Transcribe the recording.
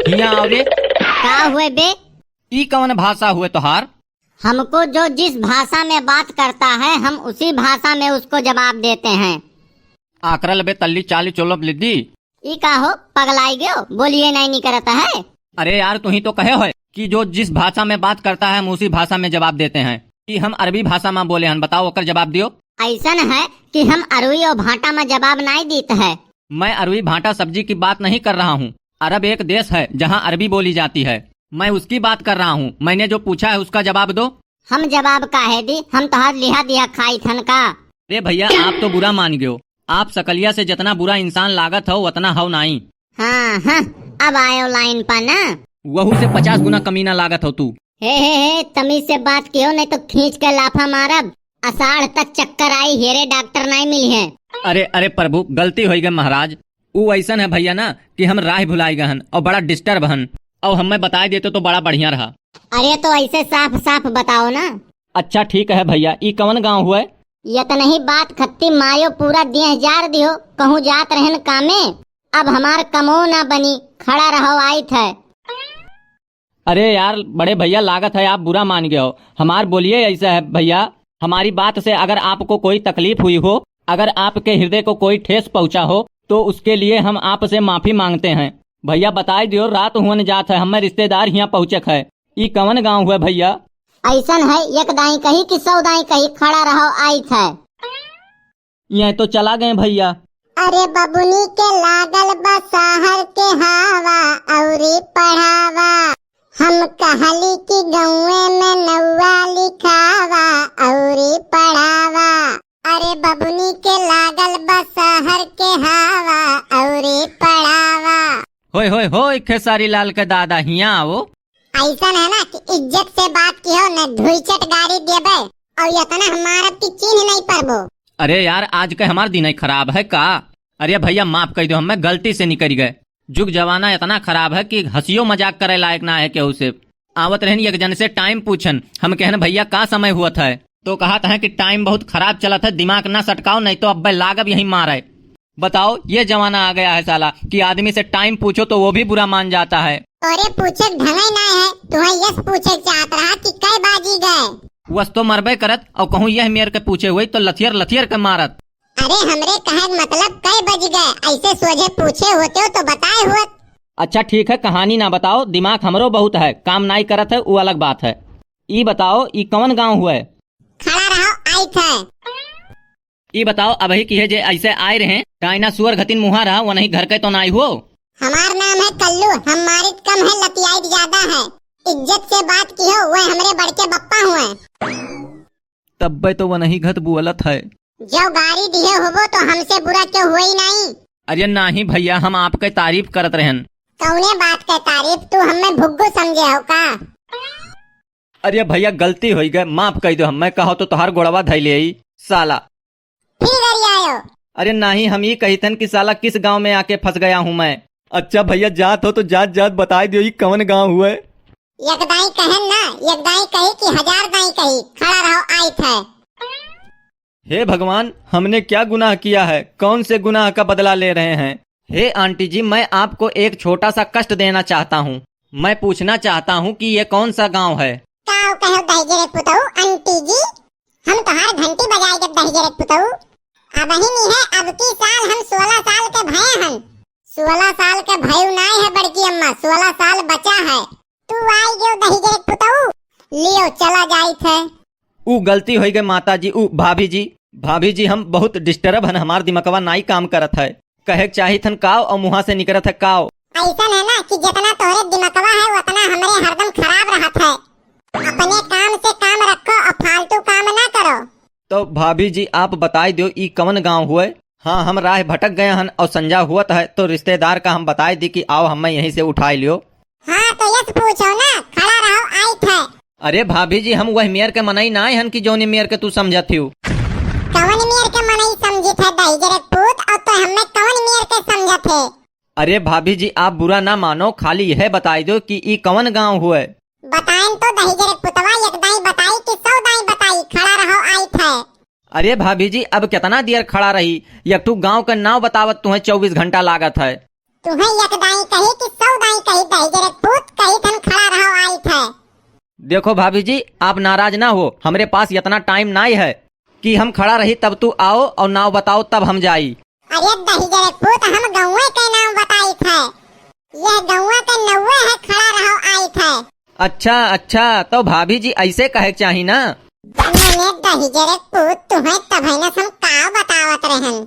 हिया आवरे। का हुए बे? ई कौन भाषा हुए तोहार? हमको जो जिस भाषा में बात करता है हम उसी भाषा में उसको जवाब देते हैं। आकरल बे तल्ली चाली चोलब लिद्दी। ई का हो पगलाई गयो, बोलिए नहीं करता है। अरे यार तू ही तो कहे हो कि जो जिस भाषा में बात करता है हम उसी भाषा में जवाब देते हैं। कि हम अरबी भाषा में बोले हन, बताओ ओकर जवाब दियो। ऐसन है कि हम अरवी और भाटा में जवाब नहीं देते है। मैं अरबी भाटा सब्जी की बात नहीं कर रहा हूँ। अरब एक देश है जहाँ अरबी बोली जाती है, मैं उसकी बात कर रहा हूँ। मैंने जो पूछा है उसका जवाब दो। हम जवाब काहे दी, हम तो हर लिहा दिया खाई थन का। अरे भैया आप तो बुरा मान गयो। आप सकलिया से जितना बुरा इंसान लागत हो उतना हो नहीं। हाँ हाँ अब आयो लाइन पर ना। वहू से 50 गुना कमीना लागत हो तू। हे तमीज से बात कियो नहीं तो खींच के लाफा मारब। अषाढ़ तक चक्कर आई हेरे डॉक्टर नहीं मिली है। अरे अरे प्रभु गलती हो गई महाराज। वो ऐसा है भैया ना कि हम राह भुलाई गहन और बड़ा डिस्टर्ब हन और हमें बता देते तो बड़ा बढ़िया रहा। अरे तो ऐसे साफ साफ बताओ ना। अच्छा ठीक है भैया, ई कौन गाँव हुआ? ये तो नहीं बात खत्ती मायो पूरा 10,000 दियो कहूँ जात रहन कामे। अब हमार कमो ना बनी, खड़ा रहो आई थे। अरे यार बड़े भैया लागत है आप बुरा मान गए हो। हमार बोलिए ऐसा है भैया, हमारी बात से अगर आपको कोई तकलीफ हुई हो, अगर आपके हृदय को कोई ठेस पहुंचा हो तो उसके लिए हम आपसे माफी मांगते हैं। भैया बताई दियो रात हुन जात है, हमें रिश्तेदार यहाँ पहुँचक है। ई कौन गाँव हुआ भैया? ऐसन है एक दाई कही कि 100 दाई कही, खड़ा रहो आई थे। ये तो चला गए भैया। अरे बबुनी के लागल बसाहर के हवा औरी पढ़ावा, हम कहली कि गौए में नौवा लिखावा औरी पढ़ावा। अरे बबुनी के लागल बसाहर के हवा औरी पढ़ावा। होय होय होय खेसारी लाल के दादा हिया आओ। ऐसा है ना कि इज्जत से बात की हो न धुईचट गाड़ी देबे और इतना हमारा की चिन्ह नहीं पड़बो। अरे यार आज के हमार दिन खराब है का? अरे भैया माफ कर दो, हमें गलती से निकल गए। जुग जमाना इतना खराब है कि हंसियो मजाक करे लायक ना है केहू से। आवत रहन एक जन से टाइम पूछन, हम कहन भैया का समय हुआ था तो कहा था कि टाइम बहुत खराब चला था, दिमाग ना सटकाओ नहीं तो अब लागब यही मारे। बताओ ये जमाना आ गया है साला कि आदमी से टाइम पूछो तो वो भी बुरा मान जाता है। अरे पूछे ढंगाई ना है, तुम्हें यस पूछे चाहत रहा कि कई बाजी गए। वस तो मरबे करत और कहूँ यह मेर के पूछे हुई तो लथियर लथियर के मारत। अरे हमरे कहे मतलब कई बज गए, ऐसे सोझे पूछे होते हो तो बताए हुआ। अच्छा ठीक है कहानी ना बताओ, दिमाग हमरो बहुत है, काम नहीं करत है वो अलग बात है। ई बताओ ई कौन गाँव हुआ? खड़ा रहो आई थे। ई बताओ अभी की है जे ऐसे आए रहे डायनासोर घतिन मुहा रहा वो नहीं घर के तो नहीं हो। हमार नाम है कल्लू, हमारी कम है लतियाई ज्यादा है। इज्जत से बात की हो वह हमरे बड़के बप्पा हुए। तब तो वो नहीं घत बुअलत है। जो गाड़ी दिए होबो तो हमसे बुरा क्यों हुई नहीं? अरे नहीं भैया हम आपके तारीफ करत रहन। कौने बात के तारीफ, तू हमें भुग्गू समझे हो का? अरे भैया गलती हो गई माफ कर दो, हमें कहो तो तोहार गोड़वा धैले साला। फिर आयो। अरे नहीं हम ये कहतन कि साला किस गांव में आके फंस गया हूँ मैं। अच्छा भैया जात हो तो जात जात बताई दियो ये कौन गांव हुआ? एक दाई कहन ना, एक दाई कही कि 1000 दाई कही, खड़ा रहो आई थे। हे भगवान हमने क्या गुनाह किया है, कौन से गुनाह का बदला ले रहे हैं? हे आंटी जी मैं आपको एक छोटा सा कष्ट देना चाहता हूँ। मैं पूछना चाहता हूँ कि ये कौन सा गांव है? काऊ कहो दहीजरे पुतऊ आंटी जी, हम तुम्हार घंटी बजाए जब दहीजरे पुतऊ। अब ही नहीं है, अब की साल हम 16 साल के भये हन। 16 साल के भयु नाई है बड़की अम्मा, 16 साल बचा है। तू आई गयो दहीजरे पुतऊ, लियो चला जाई थे। ऊ गलती हो गई माता जी। ऊ भाभी जी हम बहुत डिस्टर्ब हन, हमार दिमागवा नाई काम करत है। कहे चाही थन काव और मुहा से निकलत है काव। ऐसा है ना कि जितना तोरे दिमागवा है उतना हमरे हरदम खराब रहत है। अपने काम से काम रखो और फालतू काम ना करो। तो भाभी जी आप बताई दो ई कौन गांव हुए? हाँ हम राह भटक गए हन और संजा हुआ है तो रिश्तेदार का हम बताए दी कि आओ हमें यहीं से उठाई लियो। हाँ तो यस पूछो ना, खड़ा रहो आई थे। अरे भाभी जी हम वह मेयर के मनई ना हन कि जोनी मेयर के तू समझत हूँ। कौन मेयर के मनई समझी थे दहीजरे पूत, और तो हमें कौन मेयर के समझत है? अरे भाभी जी आप बुरा ना मानो, खाली यह बताई दो कि ई कौन गांव हुए? बताएं तो दहीजरे पुतवा एक दाई बताई कि 100 दाई बताई, खड़ा रहो आई थे। अरे भाभी जी अब कितना देर खड़ा रही, एक ठू गाँव का नाव बतावत तुम्हें 24 घंटा लागत है। तुम्हें एक दाई कही कि 100 दाई कही दहीजरे देखो भाभी जी, आप नाराज ना हो, हमरे पास इतना टाइम नहीं है कि हम खड़ा रही तब तू आओ और नाव बताओ तब हम जाई। अरे दही जरे पुत, हम गौवे के नाम बताई थे। यह गौवा के नौवे है, खड़ा रहो आई थे। अच्छा अच्छा, तो भाभी जी ऐसे कहे चाही ना। मैंने दही जरे पुत तुम्हें तभी न हम का बतावत रहन।